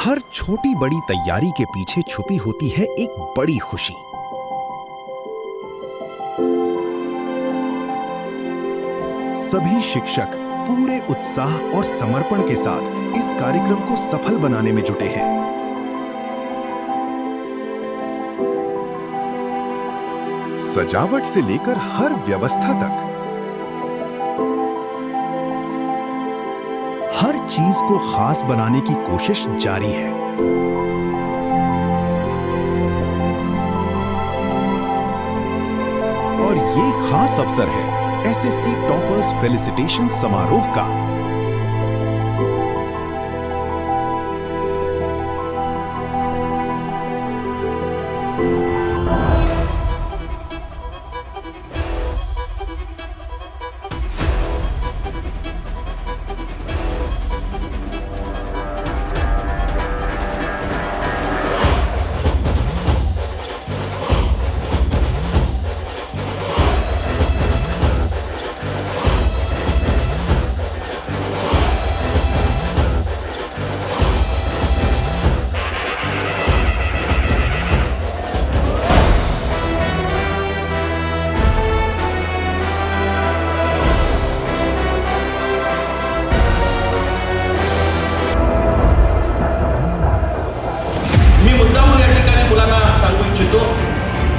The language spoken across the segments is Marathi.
हर छोटी बड़ी तैयारी के पीछे छुपी होती है एक बड़ी खुशी। सभी शिक्षक पूरे उत्साह और समर्पण के साथ इस कार्यक्रम को सफल बनाने में जुटे हैं। सजावट से लेकर हर व्यवस्था तक हर चीज को खास बनाने की कोशिश जारी है। और ये खास अवसर है एसएससी टॉपर्स फेलिसिटेशन समारोह का।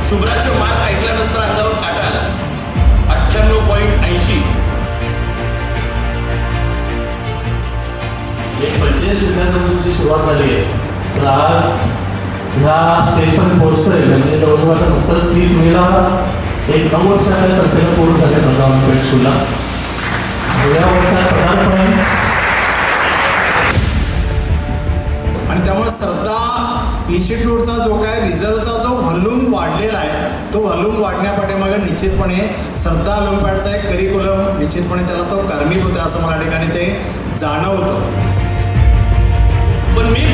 शुभ्राचे मार्क ऐकल्यानंतर अंगावर काटा आला। 98.80 एक 45 मिनिटांपासून सुरुवात झाली आहे, तर आज ह्या स्टेजपर्यंत पोहोचतोय म्हणजे जवळजवळ नुकतंच 30 मेला एक 9 वर्षाच्या संस्थेला पूर्ण झाले सरदार पेठ स्कूलला। या वर्षात प्रधानपणे आणि त्यामुळे सरदा इन्स्टिट्यूटचा जो काय रिझल्टचा जो व्हॉल्यूम वाढलेला आहे तो व्हॉल्यूम वाढण्यापाठीमागे निश्चितपणे सरदा ऑलिम्पियाडचा एक करिक्युलम निश्चितपणे त्याला तो कारणीभूत आहे असं मला ठिकाणी ते जाणवतं। पण मी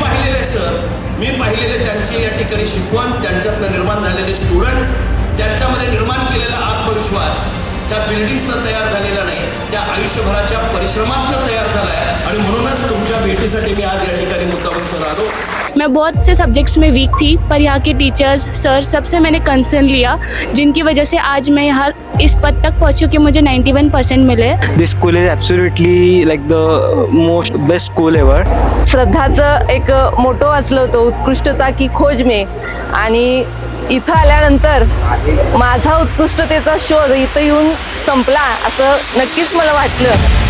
पाहिलेले त्यांची या ठिकाणी शिकवण, त्यांच्यातनं निर्माण झालेले स्टुडंट्स, त्यांच्यामध्ये निर्माण केलेला आत्मविश्वास त्या बिल्डिंग्सनं तयार झालेला नाही, त्या आयुष्यभराच्या परिश्रमातनं तयार झाला आहे। आणि म्हणूनच तुमच्या भेटीसाठी मी आज या ठिकाणी मुद्दामून सर आलो। मैं बहुत से सब्जेक्ट्स में वीक थी, पर यहाँ के टीचर्स सर सबसे मैंने कंसर्न लिया, जिनकी वजह से आज मैं यहाँ इस पद तक पहुँची कि मुझे 91% मिले। This school is absolutely like the most best school ever. श्रद्धाचं एक मोटो वाचलं होतं, उत्कृष्टता की खोज में, आणि इथं आल्यानंतर माझा उत्कृष्टतेचा शोध इथं येऊन संपला असं नक्कीच मला वाटलं।